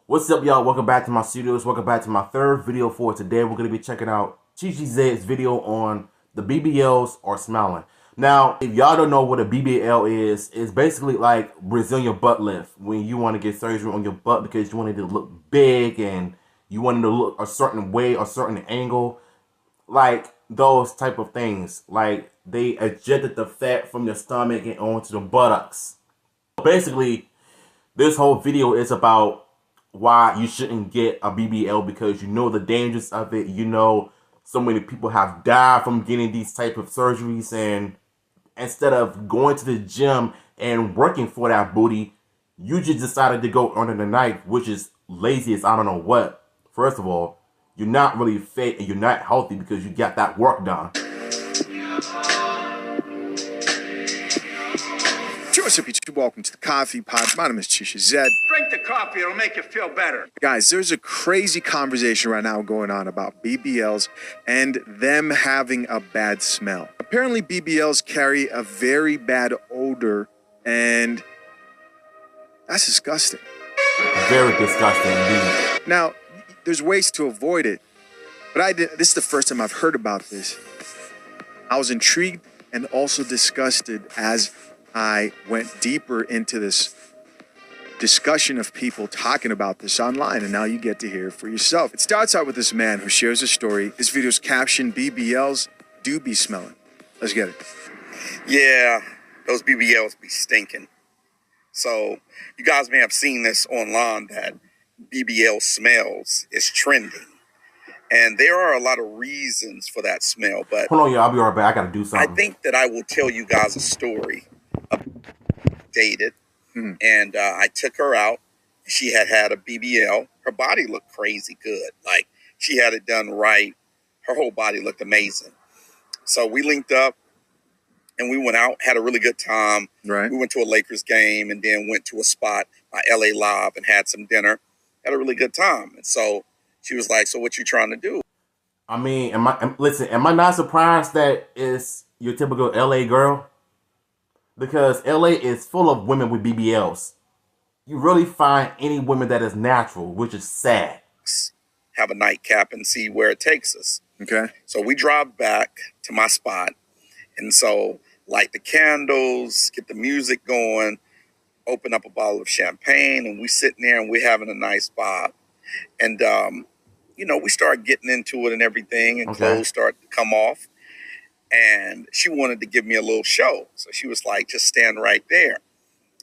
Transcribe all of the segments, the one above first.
What's up, y'all? Welcome back to my studios. Welcome back to my third video for today. We're going to be checking out Chichi Zed's video on the BBLs or smiling. Now, if y'all don't know what a BBL is, it's basically like Brazilian butt lift. When you want to get surgery on your butt because you want it to look big and you want it to look a certain way, a certain angle. Like those type of things. Like they ejected the fat from the stomach and onto the buttocks. Basically, this whole video is about why you shouldn't get a BBL because you know the dangers of it. You know so many people have died from getting these type of surgeries, and instead of going to the gym and working for that booty, you just decided to go under the knife, which is lazy as I don't know what. First of all, you're not really fit and you're not healthy because you got that work done. What's up, YouTube? Welcome to the Coffee Pod. My name is Chichi Zed. Drink the coffee, it'll make you feel better. Guys, there's a crazy conversation right now going on about BBLs and them having a bad smell. Apparently, BBLs carry a very bad odor, and that's disgusting. Very disgusting indeed. Now, there's ways to avoid it, but this is the first time I've heard about this. I was intrigued and also disgusted as I went deeper into this discussion of people talking about this online, and now you get to hear it for yourself. It starts out with this man who shares a story. This video's captioned, BBLs do be smelling. Let's get it. Yeah, those BBLs be stinking. So you guys may have seen this online that BBL smells is trending. And there are a lot of reasons for that smell, but hold on, y'all. I'll be right back. I gotta do something. I think that I will tell you guys a story. Dated, and I took her out. She had a BBL. Her body looked crazy good. Like, she had it done right. Her whole body looked amazing. So we linked up and we went out, had a really good time. Right. We went to a Lakers game and then went to a spot by LA Live and had some dinner. Had a really good time. And so she was like, so what you trying to do? I mean, am I not surprised that it's your typical LA girl? Because LA is full of women with BBLs. You really find any women that is natural, which is sad. Have a nightcap and see where it takes us. Okay. So we drive back to my spot. And so light the candles, get the music going, open up a bottle of champagne, and we sitting there and we're having a nice vibe. And, we start getting into it and everything, and clothes start to come off. And she wanted to give me a little show. So she was like, just stand right there.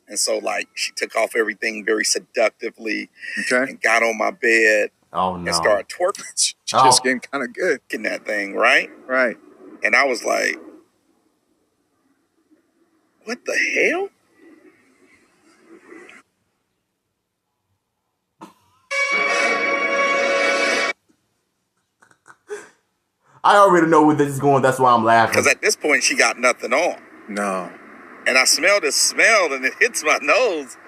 And so, like, she took off everything very seductively and got on my bed and started twerking. She just getting kind of good in that thing, right? Right. And I was like, what the hell? I already know where this is going. That's why I'm laughing. Because at this point, she got nothing on. No. And I smelled this smell, and it hits my nose.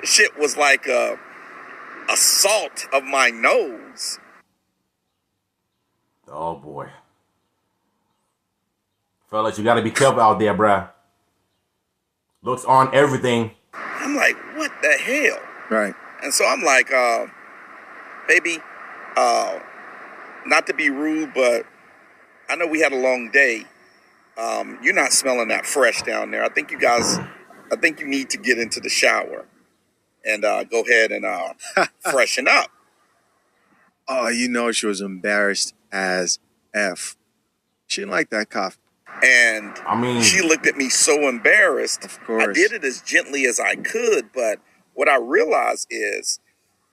Shit was like a salt of my nose. Oh, boy. Fellas, you got to be careful out there, bruh. Looks on everything. I'm like, what the hell? Right. And so I'm like, baby, not to be rude, but I know we had a long day. You're not smelling that fresh down there. I think you need to get into the shower and go ahead and freshen up. Oh, she was embarrassed as F. She didn't like that coffee. And she looked at me so embarrassed. Of course. I did it as gently as I could, but what I realized is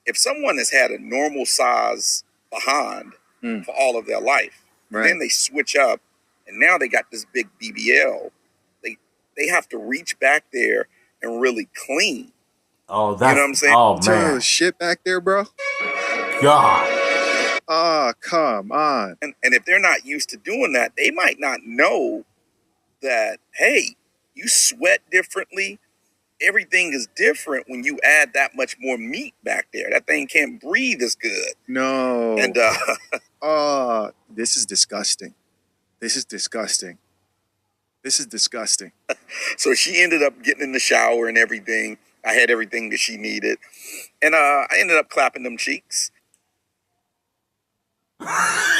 if someone has had a normal size behind for all of their life, then they switch up, and now they got this big BBL. They have to reach back there and really clean. Oh, that's, you know what I'm saying? Oh, man. The shit back there, bro. God. Oh, come on. And if they're not used to doing that, they might not know that, hey, you sweat differently. Everything is different when you add that much more meat back there. That thing can't breathe as good. No. And this is disgusting. This is disgusting. This is disgusting. So she ended up getting in the shower and everything. I had everything that she needed. And I ended up clapping them cheeks. I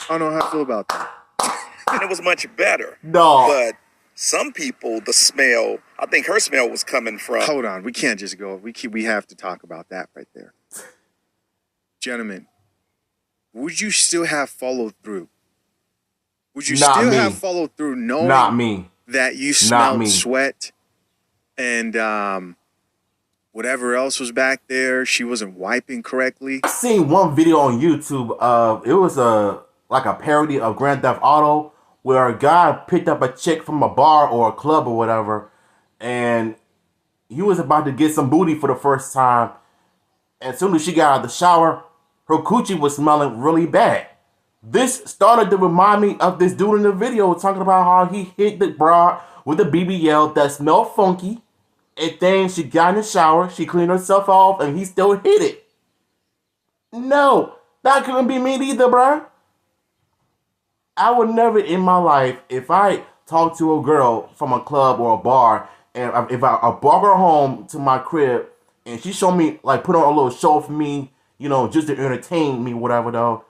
don't know how I feel about that. And it was much better. No. But some people, the smell, I think her smell was coming from. Hold on, we can't just go. We have to talk about that right there. Gentlemen, would you still have followed through? Would you still have followed through knowing that you smelled sweat and whatever else was back there? She wasn't wiping correctly. I seen one video on YouTube. It was like a parody of Grand Theft Auto, where a guy picked up a chick from a bar or a club or whatever, and he was about to get some booty for the first time. And as soon as she got out of the shower, her coochie was smelling really bad. This started to remind me of this dude in the video talking about how he hit the broad with a BBL that smelled funky, and then she got in the shower, she cleaned herself off, and he still hit it. No, that couldn't be me either, bro. I would never in my life, if I talk to a girl from a club or a bar, and if I brought her home to my crib, and she showed me, like, put on a little show for me, you know, just to entertain me, whatever, though.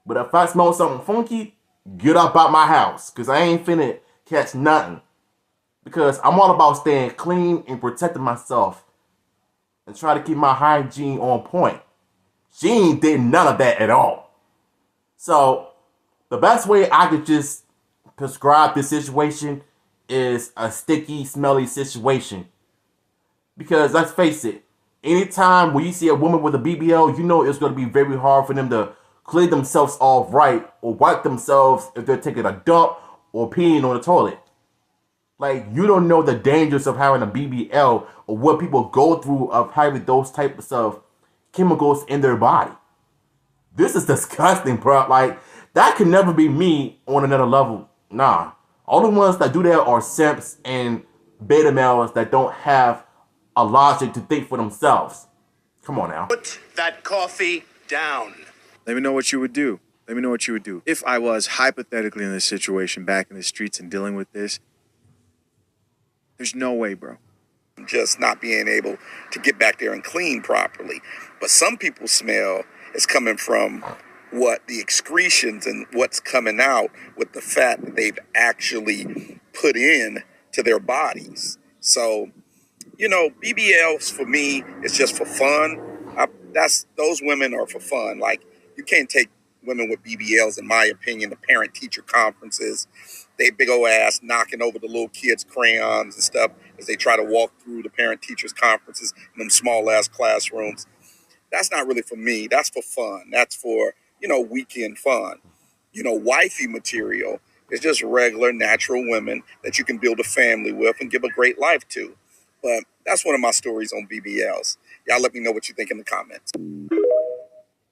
But if I smell something funky, get up out my house, because I ain't finna catch nothing. Because I'm all about staying clean and protecting myself and try to keep my hygiene on point. She ain't did none of that at all. So, the best way I could just prescribe this situation is a sticky, smelly situation. Because let's face it, anytime when you see a woman with a BBL, you know it's going to be very hard for them to clean themselves off right or wipe themselves if they're taking a dump or peeing on the toilet. Like, you don't know the dangers of having a BBL or what people go through of having those types of chemicals in their body. This is disgusting, bro. Like, that could never be me on another level. Nah. Only ones that do that are simps and beta males that don't have a logic to think for themselves. Come on now. Put that coffee down. Let me know what you would do. Let me know what you would do. If I was hypothetically in this situation back in the streets and dealing with this, there's no way, bro. Just not being able to get back there and clean properly. But some people's smell is coming from what the excretions and what's coming out with the fat that they've actually put in to their bodies. So, you know, BBLs for me is just for fun. Those women are for fun. Like, you can't take women with BBLs, in my opinion, to parent-teacher conferences. They big old ass knocking over the little kids' crayons and stuff as they try to walk through the parent-teachers conferences in them small-ass classrooms. That's not really for me. That's for fun. That's for, you know, weekend fun. You know, wifey material is just regular, natural women that you can build a family with and give a great life to. But that's one of my stories on BBLs. Y'all let me know what you think in the comments.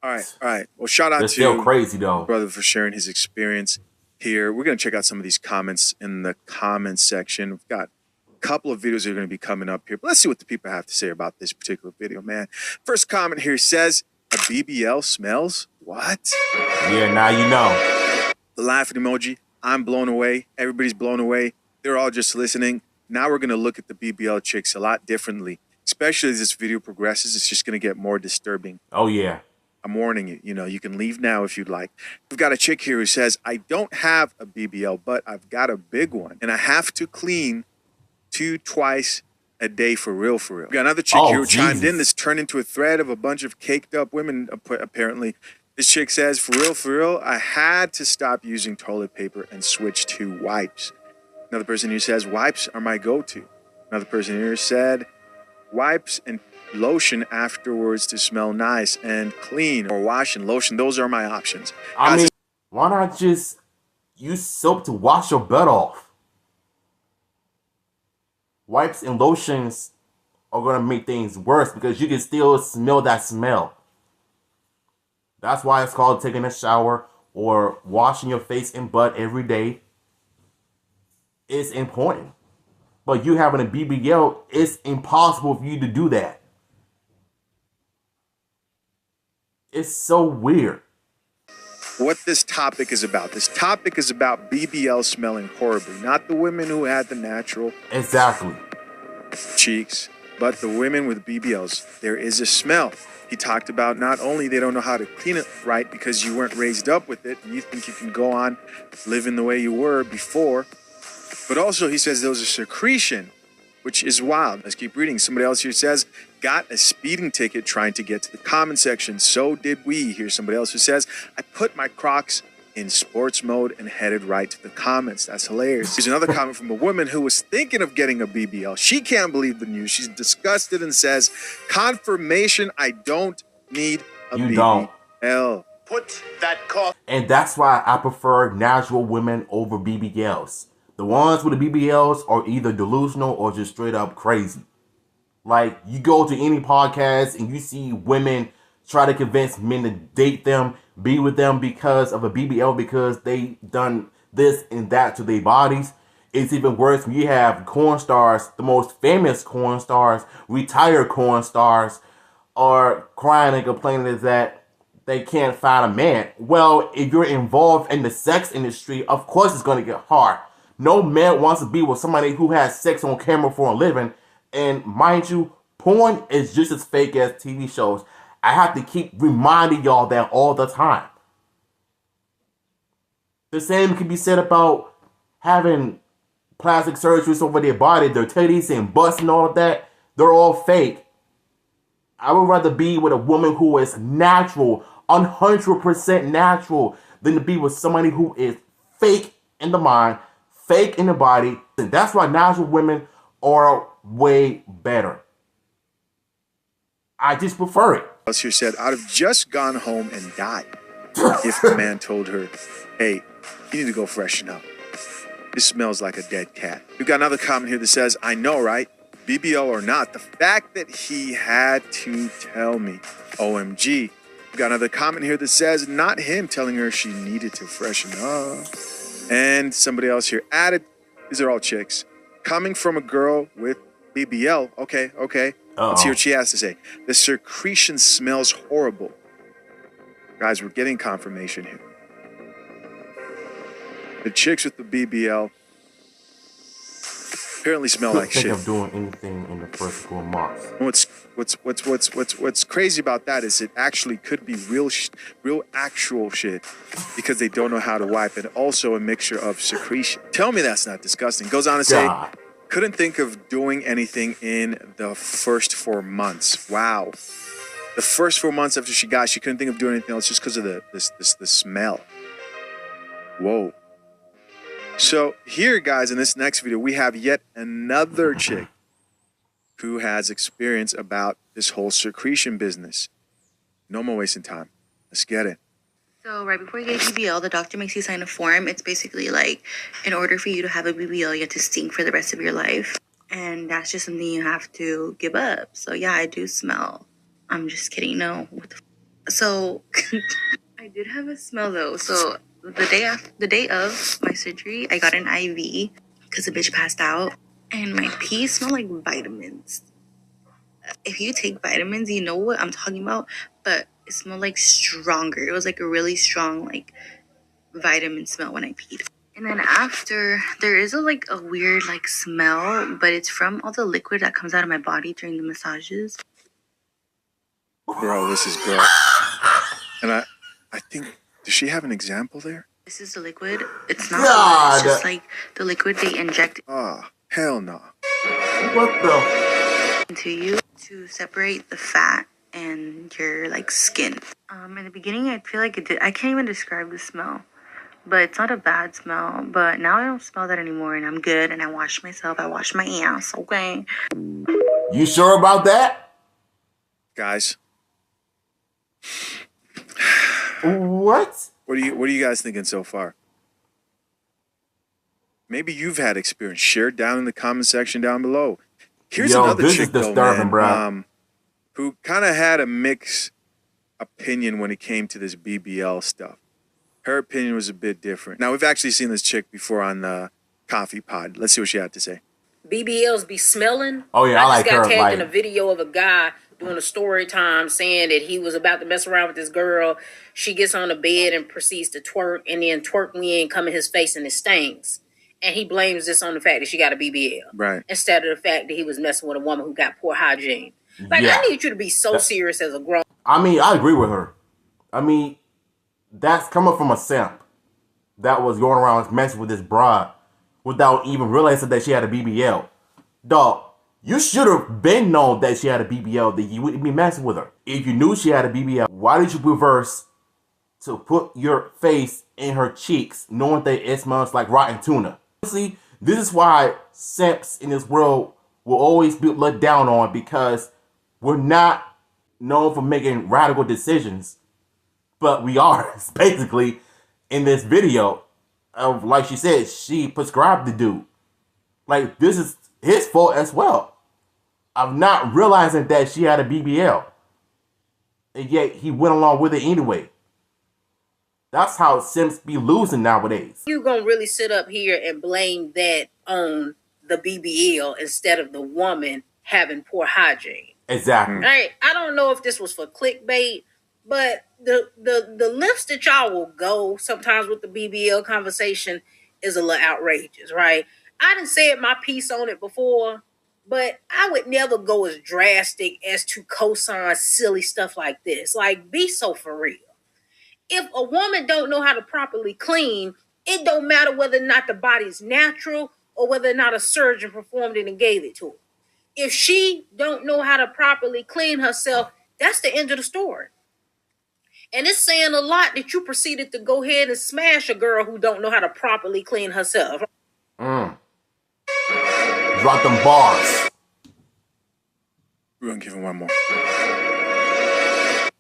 All right. Well, shout out That's to still crazy, though. brother for sharing his experience here. We're going to check out some of these comments in the comments section. We've got a couple of videos that are going to be coming up here. But let's see what the people have to say about this particular video, man. First comment here says, a BBL smells? What? Yeah, now you know. The laughing emoji. I'm blown away. Everybody's blown away. They're all just listening. Now we're going to look at the BBL chicks a lot differently. Especially as this video progresses, it's just going to get more disturbing. Oh, yeah. I'm warning you. You know, you can leave now if you'd like. We've got a chick here who says, I don't have a BBL, but I've got a big one. And I have to clean twice a day for real, for real. We've got another chick here who chimed in. This turned into a thread of a bunch of caked up women, apparently. This chick says, for real, I had to stop using toilet paper and switch to wipes. Another person here says, wipes are my go-to. Another person here said, wipes and lotion afterwards to smell nice and clean, or wash and lotion. Those are my options. I mean, why not just use soap to wash your butt off? Wipes and lotions are going to make things worse because you can still smell that smell. That's why it's called taking a shower or washing your face and butt every day. It's important. But you having a BBL, it's impossible for you to do that. It's so weird. what this topic is about. This topic is about BBL smelling horribly, not the women who had the natural Exactly. cheeks, but the women with BBLs. There is a smell. He talked about not only they don't know how to clean it right because you weren't raised up with it and you think you can go on living the way you were before, but also he says there was a secretion, which is wild. Let's keep reading. Somebody else here says, got a speeding ticket trying to get to the comment section. So did we. Here's somebody else who says, I put my Crocs in sports mode and headed right to the comments. That's hilarious. Here's another comment from a woman who was thinking of getting a BBL. She can't believe the news. She's disgusted and says, confirmation, I don't need a You BBL. don't. Put that coffee. And that's why I prefer natural women over BBLs. The ones with the BBLs are either delusional or just straight up crazy. Like, you go to any podcast and you see women try to convince men to date them, be with them because of a BBL, because they done this and that to their bodies. It's even worse when you have corn stars, the most famous corn stars, retired corn stars, are crying and complaining that they can't find a man. Well, if you're involved in the sex industry, of course it's going to get hard. No man wants to be with somebody who has sex on camera for a living. And mind you, porn is just as fake as TV shows. I have to keep reminding y'all that all the time. The same can be said about having plastic surgeries over their body, their titties and butts and all of that. They're all fake. I would rather be with a woman who is natural, 100% natural, than to be with somebody who is fake in the mind, fake in the body. And that's why natural women are way better. I just prefer it. Else here said, I'd have just gone home and died if the man told her, hey, you need to go freshen up. This smells like a dead cat. We've got another comment here that says, I know, right? BBL or not, the fact that he had to tell me. OMG. We've got another comment here that says, not him telling her she needed to freshen up. And somebody else here added, these are all chicks. Coming from a girl with BBL, okay. Let's hear what she has to say. The secretion smells horrible. Guys, we're getting confirmation here. The chicks with the BBL apparently smell like shit. Think of doing anything in the first 4 months. What's crazy about that is it actually could be real actual shit because they don't know how to wipe, and also a mixture of secretion. Tell me that's not disgusting. Goes on to say, couldn't think of doing anything in the first 4 months. Wow. The first 4 months after she couldn't think of doing anything else just because of the smell. Whoa. So here, guys, in this next video, we have yet another chick who has experience about this whole secretion business. No more wasting time. Let's get it. So right before you get a BBL, the doctor makes you sign a form. It's basically like, in order for you to have a BBL, you have to stink for the rest of your life. And that's just something you have to give up. So yeah, I do smell. I'm just kidding. No. What the So I did have a smell though. So the day of my surgery, I got an IV because the bitch passed out. And my pee smelled like vitamins. If you take vitamins, you know what I'm talking about. But it smelled like stronger. It was like a really strong like vitamin smell when I peed. And then after, there is a weird like smell, but it's from all the liquid that comes out of my body during the massages. Bro, this is gross. And I think, does she have an example there? This is the liquid. It's not blood. It's just like the liquid they inject. Ah, hell no. What the? Into you to separate the fat and your like skin. In the beginning, I feel like it did. I can't even describe the smell, but it's not a bad smell. But now I don't smell that anymore, and I'm good. And I wash myself. I wash my ass. Okay. You sure about that? Guys. What? What are you guys thinking so far? Maybe you've had experience. Share down in the comment section down below. Here's another chick though, man, who kind of had a mixed opinion when it came to this BBL stuff. Her opinion was a bit different. Now, we've actually seen this chick before on the Coffee Pod. Let's see what she had to say. BBLs be smelling. Oh yeah, I like her. just got tagged in a video of a guy doing a story time saying that he was about to mess around with this girl. She gets on the bed and proceeds to twerk, and then twerk wind come in his face and it stings. And he blames this on the fact that she got a BBL. Right. Instead of the fact that he was messing with a woman who got poor hygiene. Like, Yeah. I need you to be so serious as a grown. I mean, I agree with her. I mean, that's coming from a simp that was going around messing with this broad without even realizing that she had a BBL. Dog, you should have been known that she had a BBL, that you wouldn't be messing with her. If you knew she had a BBL, why did you reverse to put your face in her cheeks, knowing that it smells like rotten tuna? See, this is why simps in this world will always be let down on, because we're not known for making radical decisions, but we are basically in this video of, like she said, she prescribed the dude. Like, this is his fault as well of not realizing that she had a BBL, and yet he went along with it anyway. That's how simps be losing nowadays. You gonna really sit up here and blame that on the BBL instead of the woman having poor hygiene? Exactly. Right? I don't know if this was for clickbait, but the lengths that y'all will go sometimes with the BBL conversation is a little outrageous, right? I didn't say my piece on it before, but I would never go as drastic as to co-sign silly stuff like this. Like, be so for real. If a woman don't know how to properly clean, it don't matter whether or not the body's natural or whether or not a surgeon performed it and gave it to her. If she don't know how to properly clean herself, that's the end of the story. And it's saying a lot that you proceeded to go ahead and smash a girl who don't know how to properly clean herself. Drop them bars. We're gonna give him one more.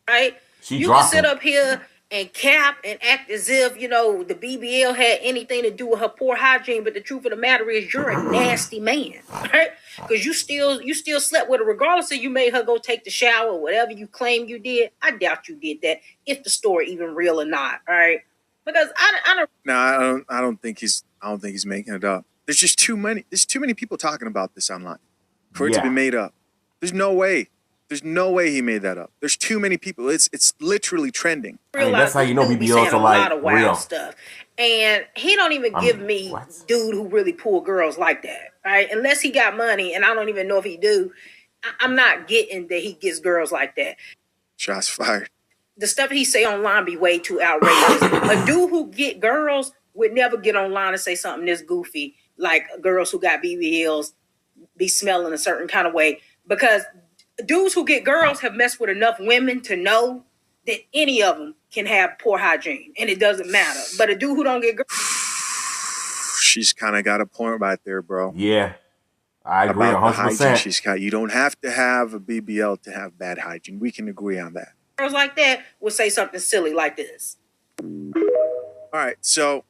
Right? She You can sit up here and cap and act as if, you know, the BBL had anything to do with her poor hygiene, but the truth of the matter is you're a nasty man, right? Because you still slept with her regardless of you made her go take the shower or whatever you claim you did. I doubt you did that, if the story even real or not, all right? Because I don't. No, I don't think he's making it up. There's just too many people talking about this online for it to be made up. There's no way. There's no way he made that up. There's too many people. It's literally trending. I mean, that's how you know BBLs are like real Stuff. And he don't even give me dude who really pull girls like that, right? Unless he got money, and I don't even know if he do. I'm not getting that he gets girls like that. Shots fired. The stuff he say online be way too outrageous. A dude who get girls would never get online and say something this goofy like girls who got BBLs be smelling a certain kind of way, because dudes who get girls have messed with enough women to know that any of them can have poor hygiene, and it doesn't matter. But a dude who don't get girls... She's kind of got a point right there, bro. Yeah, I agree 100%. You don't have to have a BBL to have bad hygiene. We can agree on that. Girls like that would say something silly like this. All right, so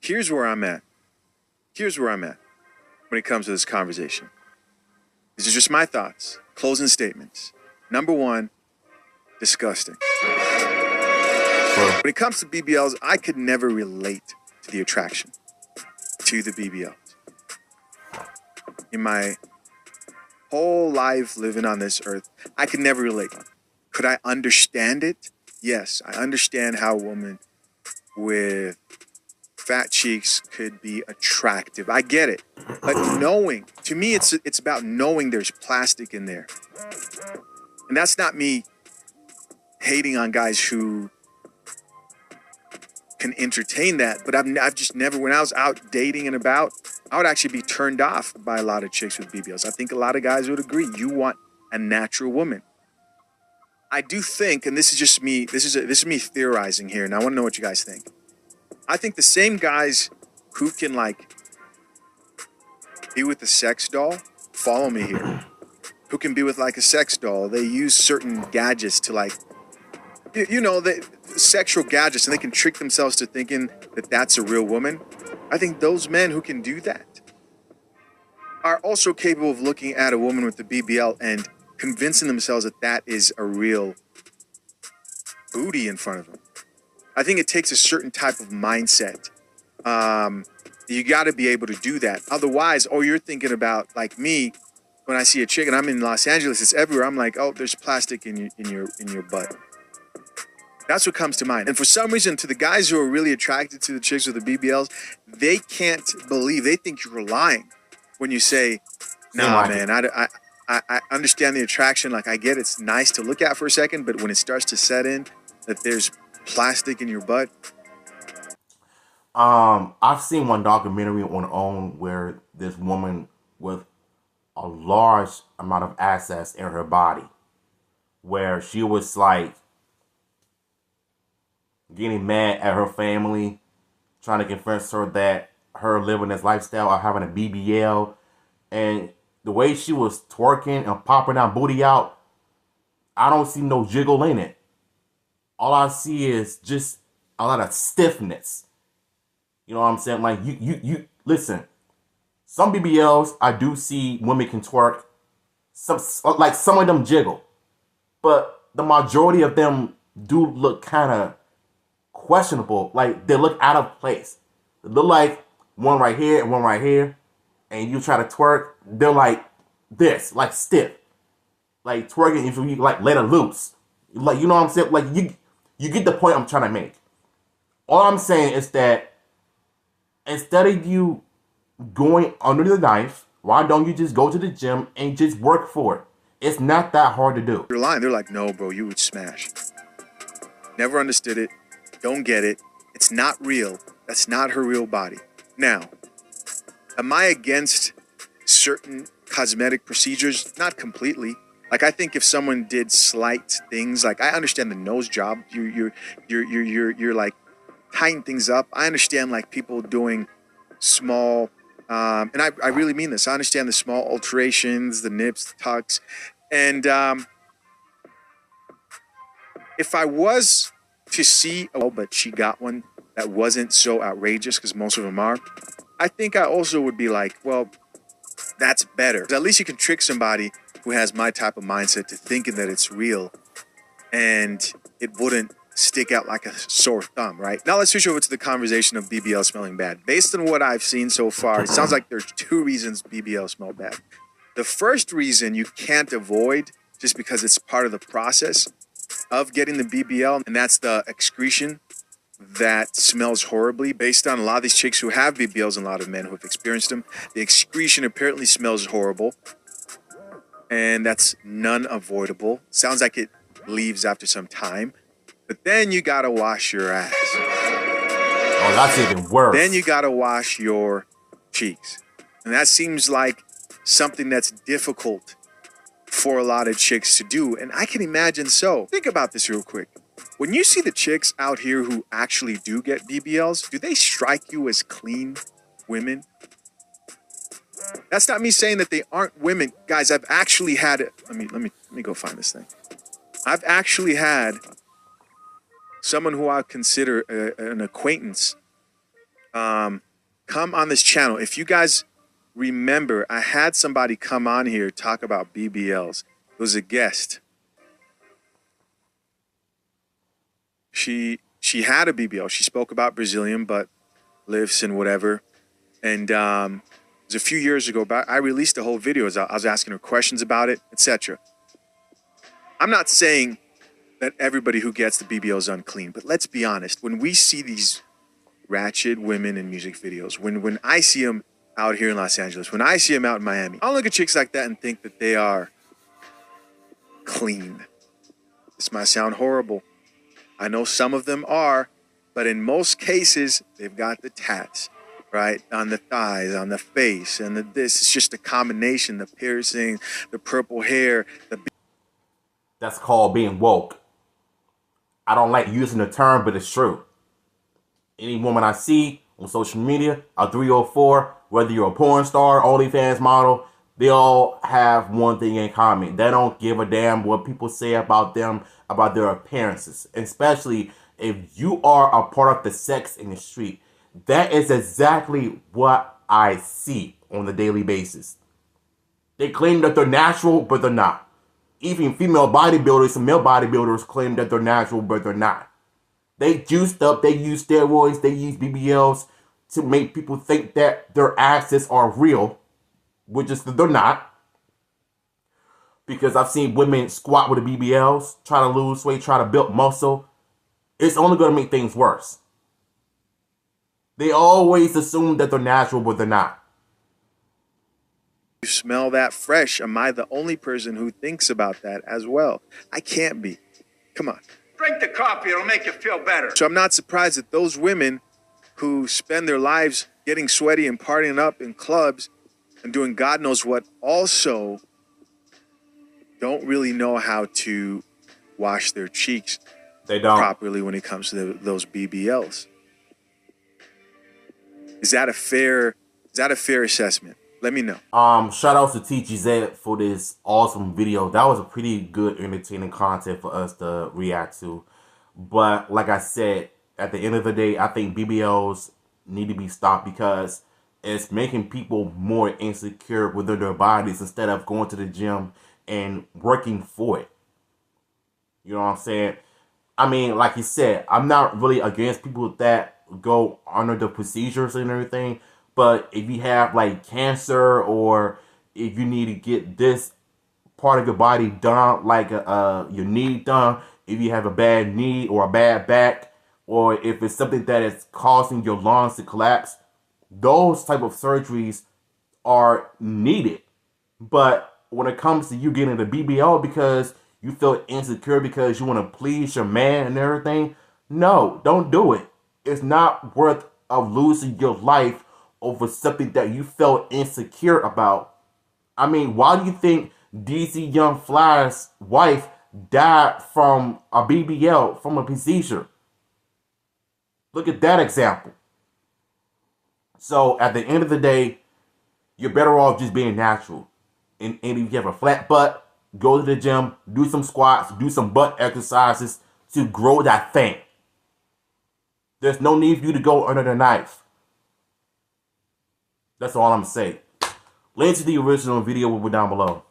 here's where I'm at. When it comes to this conversation. These are just my thoughts. Closing statements. Number one, disgusting. When it comes to BBLs, I could never relate to the attraction to the BBLs. In my whole life living on this earth, I could never relate. Could I understand it? Yes, I understand how a woman with fat cheeks could be attractive. I get it. But knowing, to me, it's about knowing there's plastic in there. And that's not me hating on guys who can entertain that, but I've just never, when I was out dating and about, I would actually be turned off by a lot of chicks with BBLs. I think a lot of guys would agree. You want a natural woman. I do think, and this is just me, this is me theorizing here, and I want to know what you guys think. I think the same guys who can like be with a sex doll, follow me here, who can be with like a sex doll, they use certain gadgets to like, you know, the sexual gadgets, and they can trick themselves to thinking that that's a real woman. I think those men who can do that are also capable of looking at a woman with the BBL and convincing themselves that that is a real booty in front of them. I think it takes a certain type of mindset. You got to be able to do that. Otherwise, you're thinking about, like me, when I see a chick, and I'm in Los Angeles, it's everywhere. I'm like, oh, there's plastic in your butt. That's what comes to mind. And for some reason, to the guys who are really attracted to the chicks with the BBLs, they can't believe, they think you're lying when you say, nah, man, I understand the attraction. Like, I get it's nice to look at for a second, but when it starts to set in that there's plastic in your butt. I've seen one documentary on OWN where this woman with a large amount of assets in her body, where she was like getting mad at her family, trying to convince her that her living this lifestyle or having a BBL, and the way she was twerking and popping that booty out, I don't see no jiggle in it. All I see is just a lot of stiffness. You know what I'm saying? Like, you listen. Some BBLs, I do see women can twerk. Some of them jiggle. But the majority of them do look kind of questionable. Like, they look out of place. They look like one right here and one right here. And you try to twerk, they're like this, like stiff. Like twerking, if you like let it loose. Like, you know what I'm saying? Like, you get the point I'm trying to make. All I'm saying is that instead of you going under the knife, why don't you just go to the gym and just work for it? It's not that hard to do. You're lying. They're like, no, bro, you would smash. Never understood it. Don't get it. It's not real. That's not her real body. Now, am I against certain cosmetic procedures? Not completely. Like, I think if someone did slight things, like, I understand the nose job. You're like tighten things up. I understand like people doing small, and I really mean this. I understand the small alterations, the nips, the tucks, and if I was to see, oh, but she got one that wasn't so outrageous, because most of them are, I think I also would be like, well, that's better. At least you can trick somebody who has my type of mindset to thinking that it's real, and it wouldn't stick out like a sore thumb, right? Now let's switch over to the conversation of BBL smelling bad. Based on what I've seen so far, it sounds like there's two reasons BBL smell bad. The first reason you can't avoid, just because it's part of the process of getting the BBL, and that's the excretion that smells horribly. Based on a lot of these chicks who have BBLs and a lot of men who have experienced them, the excretion apparently smells horrible, and that's non-avoidable. Sounds like it leaves after some time. But then you gotta wash your ass. Oh, that's even worse. Then you gotta wash your cheeks. And that seems like something that's difficult for a lot of chicks to do. And I can imagine so. Think about this real quick. When you see the chicks out here who actually do get BBLs, do they strike you as clean women? That's not me saying that they aren't women. Guys, I've actually had it. Let me go find this thing. I've actually had someone who I consider an acquaintance come on this channel. If you guys remember, I had somebody come on here talk about BBLs. It was a guest. She had a BBL. She spoke about Brazilian butt lifts and whatever. And it was a few years ago, but I released the whole video as I was asking her questions about it, etc. I'm not saying that everybody who gets the BBL is unclean, but let's be honest. When we see these ratchet women in music videos, when I see them out here in Los Angeles, when I see them out in Miami, I don't look at chicks like that and think that they are clean. This might sound horrible. I know some of them are, but in most cases, they've got the tats, right? On the thighs, on the face, and this is just a combination, the piercing, the purple hair, That's called being woke. I don't like using the term, but it's true. Any woman I see on social media, a 304, whether you're a porn star, OnlyFans model, they all have one thing in common. They don't give a damn what people say about them, about their appearances. Especially if you are a part of the sex industry. That is exactly what I see on a daily basis. They claim that they're natural, but they're not. Even female bodybuilders and male bodybuilders claim that they're natural, but they're not. They juiced up, they use steroids, they use BBLs to make people think that their asses are real, which is that they're not. Because I've seen women squat with the BBLs, try to lose weight, try to build muscle. It's only going to make things worse. They always assume that they're natural, but they're not. You smell that fresh. Am I the only person who thinks about that as well? I can't be. Come on. Drink the coffee, it'll make you feel better. So I'm not surprised that those women who spend their lives getting sweaty and partying up in clubs and doing God knows what also don't really know how to wash their cheeks properly when it comes to those BBLs. Is that a fair assessment? Let me know. Shout out to TGZ for this awesome video. That was a pretty good, entertaining content for us to react to. But like I said, at the end of the day, I think BBLs need to be stopped because it's making people more insecure within their bodies instead of going to the gym and working for it. You know what I'm saying? I mean, like you said, I'm not really against people that go under the procedures and everything. But if you have like cancer or if you need to get this part of your body done, like your knee done, if you have a bad knee or a bad back, or if it's something that is causing your lungs to collapse, those type of surgeries are needed. But when it comes to you getting the BBL because you feel insecure because you want to please your man and everything, no, don't do it. It's not worth of losing your life over something that you felt insecure about. I mean, why do you think DC Young Fly's wife died from a BBL, from a procedure? Look at that example. So at the end of the day, you're better off just being natural. And if you have a flat butt, go to the gym, do some squats, do some butt exercises to grow that thing. There's no need for you to go under the knife. That's all I'm saying. Link to the original video will be down below.